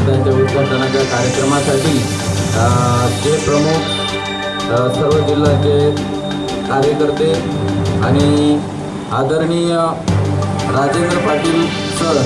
त्यांच्या उद्घाटनाच्या कार्यक्रमासाठी जे प्रमुख सर्व जिल्ह्याचे कार्यकर्ते आणि आदरणीय राजेंद्र पाटील सर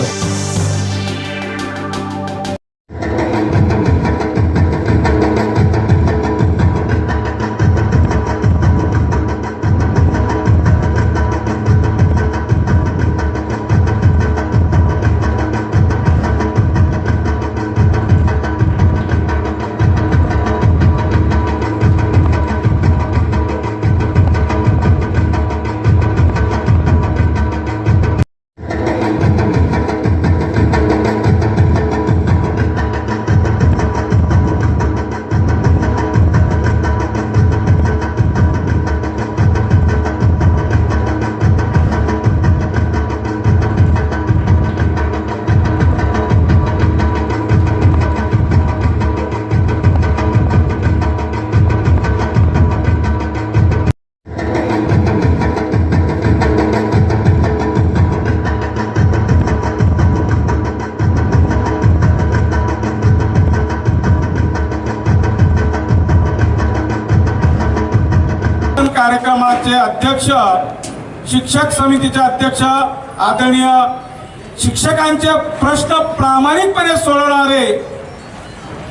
कार्यक्रमाचे अध्यक्ष, शिक्षक समितीचे अध्यक्ष, आदरणीय शिक्षकांचे प्रश्न प्रामाणिकपणे सोडवणारे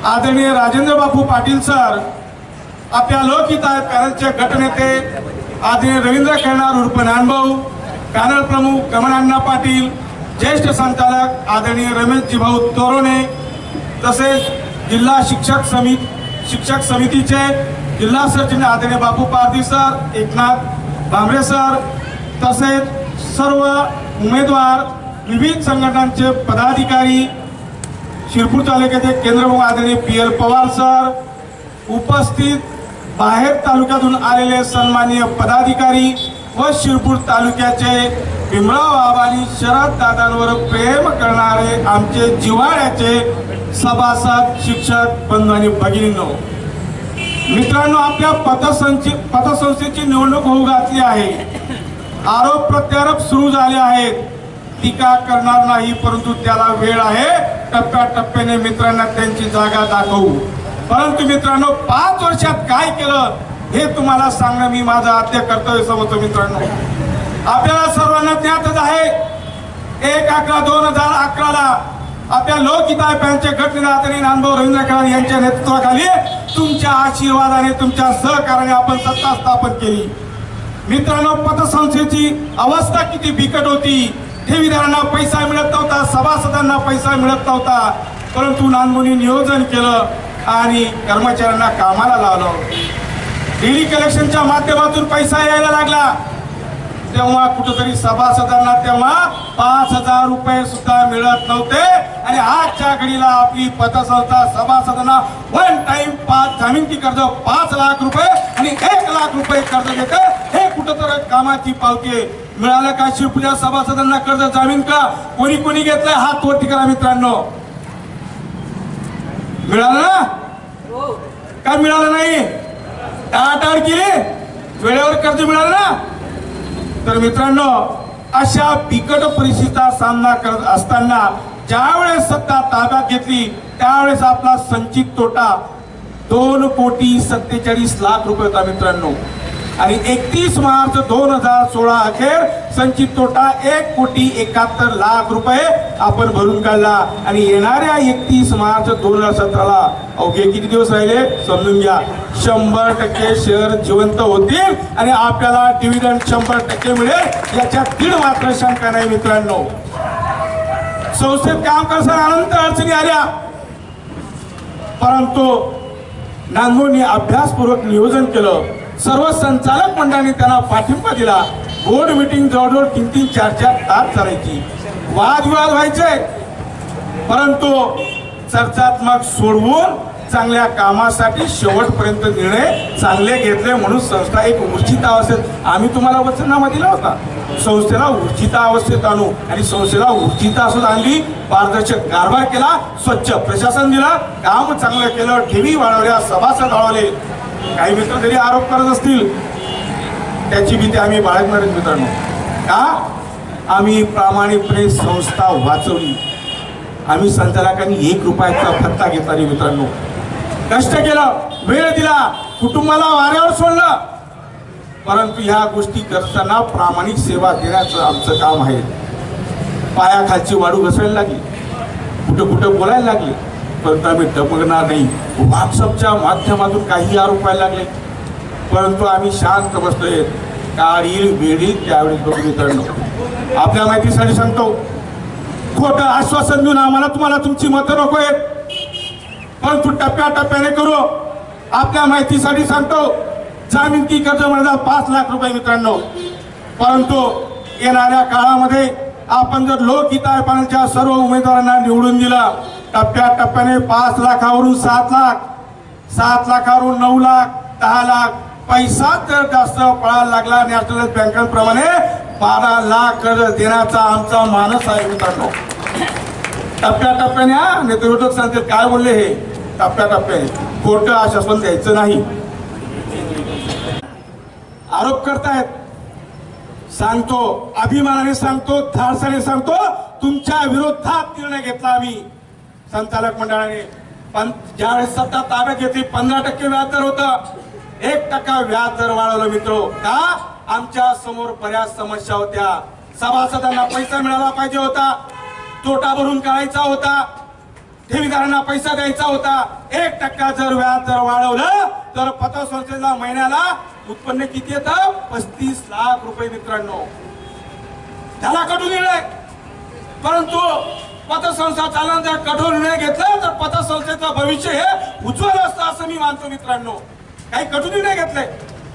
आदरणीय राजेंद्र बापू पाटील सर, आपल्या लोकहित पॅनलचे गटनेते आदरणीय रवींद्र खेळणार उर्फ नानभाऊ, पॅनल प्रमुख कमलांना पाटील, ज्येष्ठ संचालक आदरणीय रमेशजी भाऊ तोरोणे, तसेच जिल्हा शिक्षक समितीचे जिल्हा सरचिटणीस आदरणीय बापू पारधी सर, एकनाथ भांबरे सर, तसेच सर्व उमेदवार, विविध संघटनांचे पदाधिकारी, शिरपूर तालुक्याचे केंद्रप्रमुख आदरणीय PL पवार सर, उपस्थित बाहेर तालुक्यातून आलेले सन्माननीय पदाधिकारी व शिरपूर तालुक्याचे भीमराव आबांनी शरद दादांवर प्रेम करणारे आमचे जिव्हाळ्याचे सभासद, शिक्षक बंधू आणि भगिनींनो, मित्रांनो, आपल्या पतसंस्थेची निवडणूक होऊ घातली आहे. आरोप प्रत्यारोप सुरू झाले आहेत. टीका करणार नाही, परंतु त्याला वेळ आहे. टप्प्याटप्प्याने मित्रांना त्यांची जागा दाखवू. परंतु मित्रांनो, 5 वर्षात काय केलं हे तुम्हाला सांगणं मी माझं आद्य कर्तव्य समजतो. मित्रांनो, आपल्याला सर्वांना ज्ञातच आहे, 1/11/2011 आपल्या लोकहिताय पॅनलचे गटनेते आदरणीय नानभाऊ रवींद्र खेळणार यांच्या नेतृत्वाखाली तुमच्या आशीर्वादाने, तुमच्या सहकार्याने आपण सत्ता स्थापन केली. मित्रांनो, पतसंस्थेची अवस्था किती बिकट होती. ठेवीदारांना पैसा मिळत नव्हता, सभासदांना पैसा मिळत नव्हता, परंतु नानभाऊंनी नियोजन केलं आणि कर्मचाऱ्यांना कामाला लावलं. डेली कलेक्शनच्या माध्यमातून पैसा यायला लागला. तेव्हा कुठेतरी सभासदांना तेव्हा 5,000 रुपये सुद्धा मिळत नव्हते आणि आजच्या घडीला आपली पतसंस्था सभासदांना वन टाइम 5 जामिनती कर्ज 5 लाख रुपये आणि 1 लाख रुपये कर्ज देते. हे कुठेतरी कामाची पावती मिळालं का? शिरपूरच्या सभासदांना कर्ज जामीन का कोणी कोणी घेतलंय? हात वरती करा मित्रांनो. मिळालं ना? काय मिळालं नाही? टाळाटाळ केली, वेळेवर कर्ज मिळालं ना? तर मित्रांनो, अशा बिकट परिस्थितीचा सामना करत असताना ज्यावेळेस सत्ता ताब्यात घेतली त्यावेळेस आपला संचित तोटा 2,47,00,000 रुपये होता मित्रांनो. आणि 31 मार्च 2016 अखेर संचित तोटा 1,71,00,000 रुपये आपण भरून काढला. आणि येणाऱ्या 31 मार्च 2017 अवघे किती दिवस राहिले समजून घ्या. 100% शेअर जिवंत होतील आणि आपल्याला डिव्हिडंड 100% मिळेल, याच्यात दीड मात्र शंका नाही मित्रांनो. संस्थेत काम करताना अनंत अडचणी आल्या, परंतु नानभाऊंनी अभ्यासपूर्वक नियोजन केलं. सर्व संचालक मंडळांनी त्यांना पाठिंबा दिला. बोर्ड मीटिंग जवळजवळ 3-3, 4-4 तास चालायची. वादविवाद व्हायचे, परंतु चर्चात्मक सोडवून चांगल्या कामासाठी शेवटपर्यंत निर्णय चांगले घेतले. म्हणून संस्था एक ऊर्जित अवस्थेत, आम्ही तुम्हाला वचननामा दिला होता, संस्थेला ऊर्जित अवस्थेत आणू आणि संस्थेला ऊर्जित अवस्थेत आणली. पारदर्शक कारभार केला, स्वच्छ प्रशासन दिला, काम चांगलं केलं, ठेवी वाढवल्या, सभासद वाढवले. काही मित्र जरी आरोप करत असतील त्याची भीती आम्ही बाळगणार मित्रांनो. का? आम्ही प्रामाणिकपणे संस्था वाचवली. आम्ही संचालकांनी 1 रुपयाचा भत्ता घेतला नाही मित्रांनो. कष्ट केलं, वेळ दिला, कुटुंबाला वाऱ्यावर सोडलं, परंतु ह्या गोष्टी करताना प्रामाणिक सेवा देण्याचं आमचं काम आहे. पायाखालची वाळू घसरायला लागली, कुठं कुठं बोलायला लागले, परंतु आम्ही डबगणार नाही. व्हॉट्सअपच्या माध्यमातून काही आरोप व्हायला लागले, परंतु आम्ही शांत बसलोय. काळी वेळी त्यावेळेस बघू मित्रांनो. आपल्या माहितीसाठी सांगतो, खोटं आश्वासन देऊन आम्हाला तुम्हाला तुमची मतं नको आहेत, परंतु टप्प्याटप्प्याने करू. आपल्या माहितीसाठी सांगतो, जामिनती कर्ज म्हणजे 5 लाख रुपये मित्रांनो. परंतु येणाऱ्या काळामध्ये आपण जर लोकहिताच्या सर्व उमेदवारांना निवडून दिलं, टप्प्याटप्प्याने 5 लाखावरून 7 लाख, 7 लाखावरून 9 लाख, 10 लाख, पैसा जर जास्त पळायला लागला नॅशनल बँकांप्रमाणे 12 लाख कर्ज देण्याचा आमचा मानस आहे मित्रांनो. टप्प्याटप्प्याने नेतृत्व सांगतील काय बोलले हे, टप्प्याटप्प्याने खोटं आश्वासन द्यायचं नाही. आरोप करतायत, सांगतो अभिमानाने सांगतो, धाडसाने सांगतो, तुमच्या विरोधात निर्णय घेतला आम्ही संचालक मंडळाने. पण ज्यावेळेस सत्ता ताब्यात घेतली 15% व्याजदर होतं, 1% व्याजदर वाढवलं मित्रो. का? आमच्या समोर बऱ्याच समस्या होत्या. सभासदांना पैसा मिळाला पाहिजे होता, तोटा भरून काढायचा होता, ठेवीदारांना पैसा द्यायचा होता. 1% जर व्याजदर वाढवलं तर पतसंस्थेला महिन्याला उत्पन्न किती येतं? 35 लाख रुपये मित्रांनो. त्याला कठोर निर्णय, परंतु पतसंस्था चालना जर कठोर निर्णय घेतला तर पतसंस्थेचं भविष्य हे उज्ज्वल असतं असं मी मानतो मित्रांनो. काही कठोर निर्णय घेतले,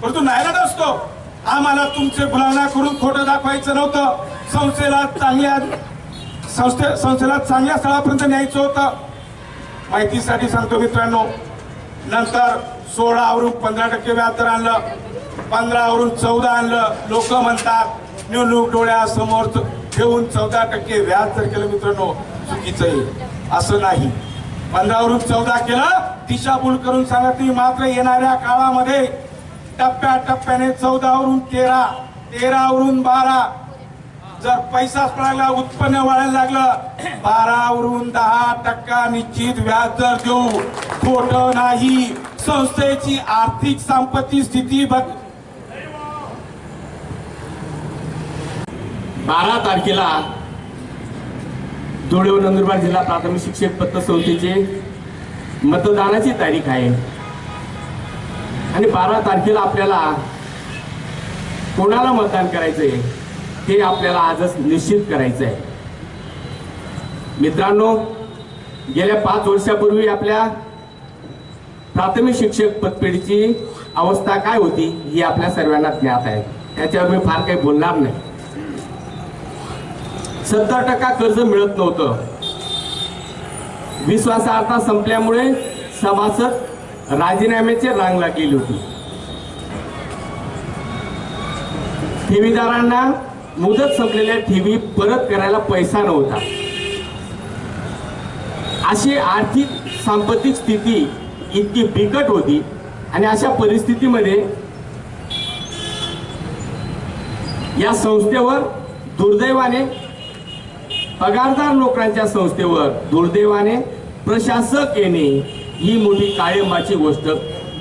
परंतु नाईलाज असतो. आम्हाला तुमचे गुलाम करून खोटं दाखवायचं नव्हतं. संस्थेला चांगल्या स्थळापर्यंत न्यायचं होतं. माहितीसाठी सांगतो मित्रांनो, नंतर 16 वरून 15% व्याजदर आणलं, 15 वरून 14 आणलं. लोक म्हणतात निवडणूक डोळ्यासमोर ठेवून 14% व्याजदर केलं मित्रांनो, चुकीचं आहे. असं नाही, 15 वरून 14 केलं, दिशाभूल करून सांगत नाही. मात्र येणाऱ्या काळामध्ये टप्प्याटप्प्याने 14 वरून 13, 13 वरून 12, जर पैसा पडायला उत्पन्न वाढायला लागलं 12 वरून 10% निश्चित व्याजदर देऊ. खोटं नाही. संस्थेची आर्थिक संपत्ती स्थिती 12 तारखेला धुळे व नंदुरबार जिल्हा प्राथमिक शिक्षक पतसंस्थेचे मतदानाची तारीख आहे आणि 12 तारखेला आपल्याला कोणाला मतदान करायचंय हे आपल्याला आजच निश्चित करायचं आहे. मित्रांनो, गेल्या 5 वर्षापूर्वी आपल्या प्राथमिक शिक्षक पतपेढीची अवस्था काय होती ही आपल्या सर्वांना ज्ञात आहे, त्याच्यावर मी फार काही बोलणार नाही. 70% कर्ज मिळत नव्हतं. विश्वासार्हता संपल्यामुळे सभासद राजीनाम्याची रांग लागलेली होती. ठेवीदारांना मुदत संपलेल्या ठेवी परत करायला पैसा नव्हता. अशी आर्थिक सांपत्तिक स्थिती इतकी बिकट होती आणि अशा परिस्थितीमध्ये या संस्थेवर दुर्दैवाने, पगारदार लोकांच्या संस्थेवर दुर्दैवाने प्रशासक येणे ही मोठी काळिंबाची गोष्ट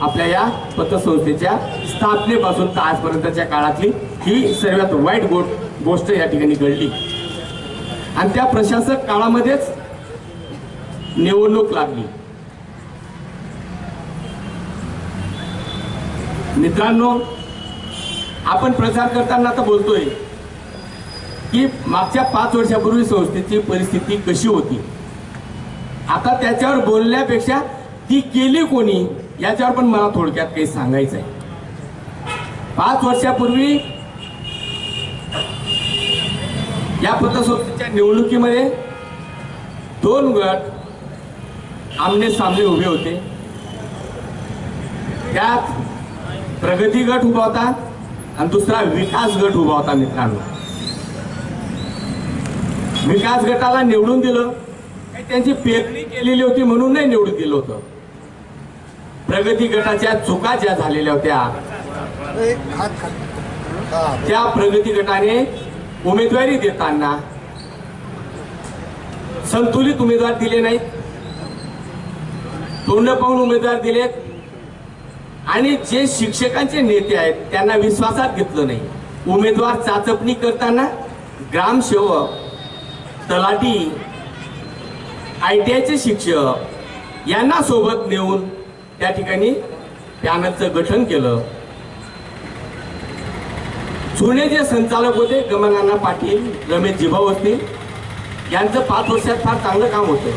आपल्या या पतसंस्थेच्या स्थापनेपासून तर आजपर्यंतच्या काळातली ही सर्वात वाईट गोष्ट या ठिकाणी घडली. आणि त्या प्रशासक काळामध्येच निवडणूक लागली. मित्रांनो, आपण प्रचार करताना आता बोलतोय की मागच्या 5 वर्षापूर्वी संस्थेची परिस्थिती कशी होती. आता त्याच्यावर बोलण्यापेक्षा ती केली कोणी याच्यावर पण मला थोडक्यात काही सांगायचं आहे. 5 वर्षापूर्वी या पतसंस्थेच्या निवडणुकीमध्ये 2 गट आमने सामने उभे होते. त्यात प्रगती गट उभा होता आणि दुसरा विकास गट उभा होता. मित्रांनो, विकास गटाला निवडून दिलं, त्यांची पेरणी केलेली होती म्हणून नाही निवडून दिलं होतं. प्रगती गटाच्या चुका ज्या झालेल्या होत्या त्या प्रगती गटाने उमेदवारी देताना संतुलित उमेदवार दिले नाहीत, तोंड पाहून उमेदवार दिलेत आणि जे शिक्षकांचे नेते आहेत त्यांना विश्वासात घेतलं नाही. उमेदवार चाचपणी करताना ग्रामसेवक, तलाठी, ITI चे शिक्षक यांना सोबत नेऊन त्या ठिकाणी पॅनलचं गठन केलं. जुने जे संचालक होते गमनाना पाटील, रमेश जिभाऊ असतील, यांचं 5 वर्षात फार चांगलं काम होतं.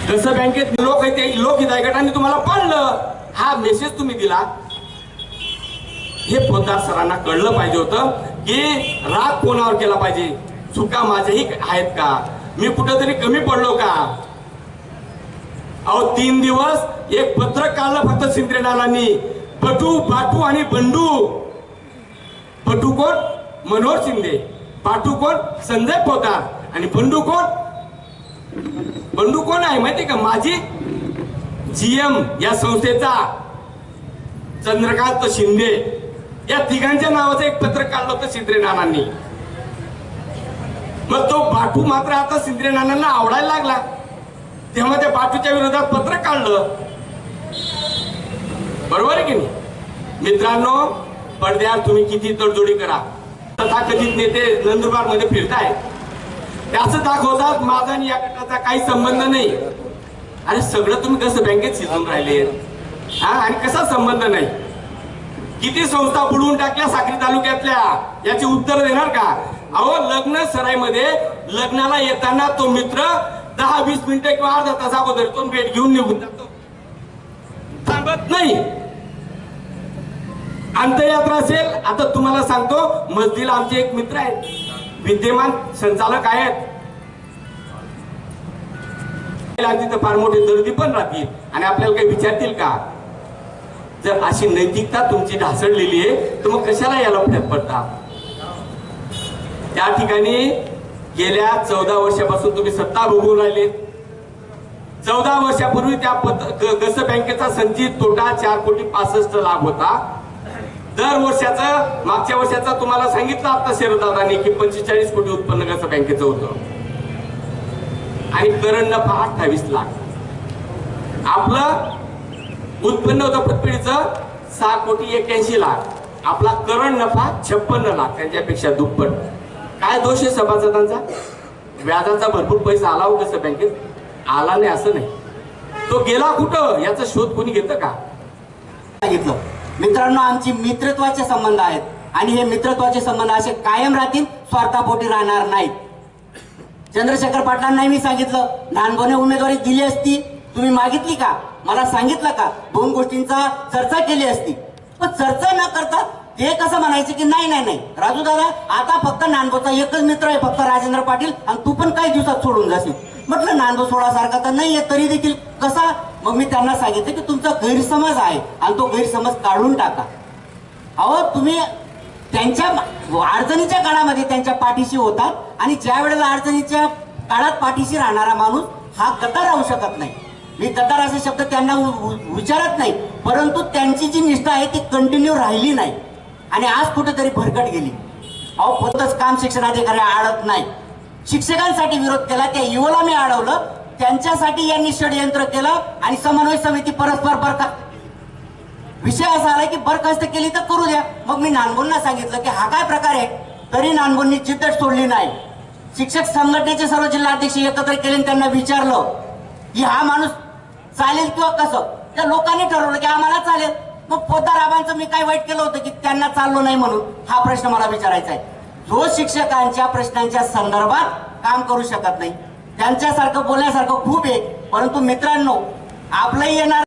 कसं बँकेत लोकहित गटाने तुम्हाला पाळलं, हा मेसेज तुम्ही दिला. हे पोद्दार सरांना कळलं पाहिजे होतं की राग कोणावर केला पाहिजे, चुका माझ्याही आहेत का, मी कुठेतरी कमी पडलो का. अहो 3 दिवस एक पत्रक काढलं फक्त शिंद्रेनानांनी. बटू, बाटू आणि बंडू. बटू कोण? मनोहर शिंदे. बाटू कोण? संजय पोद्दार. आणि बंडू कोण? बंडू कोण आहे माहिती का? माझी GM या संस्थेचा चंद्रकांत शिंदे. या तिघांच्या नावाचं एक पत्रक काढलं होतं शिंद्रेनानांनी. मग तो बाटू मात्र आता शिंद्रेनानांना आवडायला लागला, तेव्हा त्या बाटूच्या विरोधात पत्रक काढलं. बरोबर आहे की नाही मित्रांनो? पडद्यावर तुम्ही किती तडजोडी करा, तथाकथित नेते नंदुरबार मध्ये फिरताय, ते असं दाखवतात माझा आणि या गटाचा काही संबंध नाही. अरे सगळं तुम्ही कसं बँकेत शिजून राहिले हा, आणि कसा संबंध नाही. किती संस्था बुडवून टाकल्या साक्री तालुक्यातल्या, याची उत्तर देणार का? अहो लग्न सराईमध्ये लग्नाला येताना तो मित्र 10-20 मिनिटं किंवा अर्धा तास अगोदर तो भेट घेऊन निघून जातो, थांबत नाही. अंत्ययात्रा असेल, आता तुम्हाला सांगतो, मस्जिदला आमचे एक मित्र आहेत, विद्यमान संचालक आहेत. तिथं फार मोठे दर्दी पण राहतील आणि आपल्याला काही विचारतील का? जर अशी नैतिकता तुमची ढासळलेली आहे तर मग कशाला याला फरक पडता? त्या ठिकाणी गेल्या 14 वर्षापासून तुम्ही सत्ता भोगून राहिले. 14 वर्षापूर्वी त्या गस बँकेचा संचित तोटा 4,65,00,000 लाख होता. दर वर्षाचं, मागच्या वर्षाचा तुम्हाला सांगितलं आता शेरदादांनी की 45 कोटी उत्पन्न गस बँकेचं होतं आणि करंट नफा 28 लाख. आपलं उत्पन्न होतं पतपिढीचं 6,81,00,000. आपला करंट नफा 56 लाख, त्यांच्यापेक्षा दुप्पट. काय दोष आहे सभासदांचा? व्याजाचा भरपूर पैसा आला हो कसं बँकेत? आला नाही असं नाही, तो गेला कुठं याचा शोध कोणी घेतं का? सांगितलं मित्रांनो, आमची मित्रत्वाचे संबंध आहेत आणि हे मित्रत्वाचे संबंध असे कायम राहतील, स्वार्थापोटी राहणार नाहीत. चंद्रशेखर पाटलांना मी सांगितलं, लहानपणी उमेदवारी दिली असती, तुम्ही मागितली का? मला सांगितलं का? 2 गोष्टींचा चर्चा केली असती. पण चर्चा न करता ते कसं म्हणायचे की नाही नाही नाही राजू दादा, आता फक्त नानबोचा एकच मित्र आहे, फक्त राजेंद्र पाटील, आणि तू पण काही दिवसात सोडून जाशील. म्हटलं नानबो सोडासारखा तर नाहीये, तरी देखील कसा? मग मी त्यांना सांगितलं की तुमचा गैरसमज आहे आणि तो गैरसमज काढून टाका. अहो तुम्ही त्यांच्या अडचणीच्या काळामध्ये त्यांच्या पाठीशी होतात आणि ज्या वेळेला अडचणीच्या काळात पाठीशी राहणारा माणूस हा गद्दार राहू शकत नाही. मी गद्दार असे शब्द त्यांना विचारत नाही, परंतु त्यांची जी निष्ठा आहे ती कंटिन्यू राहिली नाही आणि आज कुठेतरी भरकट गेली. अहो फक्तच काम शिक्षणाधिकारी आडत नाही, शिक्षकांसाठी विरोध केला, त्या युवाला मी अडवलं, त्यांच्यासाठी यांनी षडयंत्र केलं आणि समन्वय समिती परस्पर विषय असा आला की बरखास्त केली तर करू द्या. मग मी नानबोंना सांगितलं की हा काय प्रकार आहे, तरी नानबोंनी चितट सोडली नाही. शिक्षक संघटनेचे सर्व जिल्हाध्यक्ष एकत्र केले, त्यांना विचारलं की हा माणूस चालेल किंवा कसं? त्या लोकांनी ठरवलं की आम्हाला चालेल. मग पोद्दार आबांचं मी काय वाईट केलं होतं की त्यांना चाललो नाही म्हणून? हा प्रश्न मला विचारायचा आहे. जो शिक्षकांच्या प्रश्नांच्या संदर्भात काम करू शकत नाही, त्यांच्यासारखं बोलण्यासारखं खूप आहे, परंतु मित्रांनो आपलंही येणार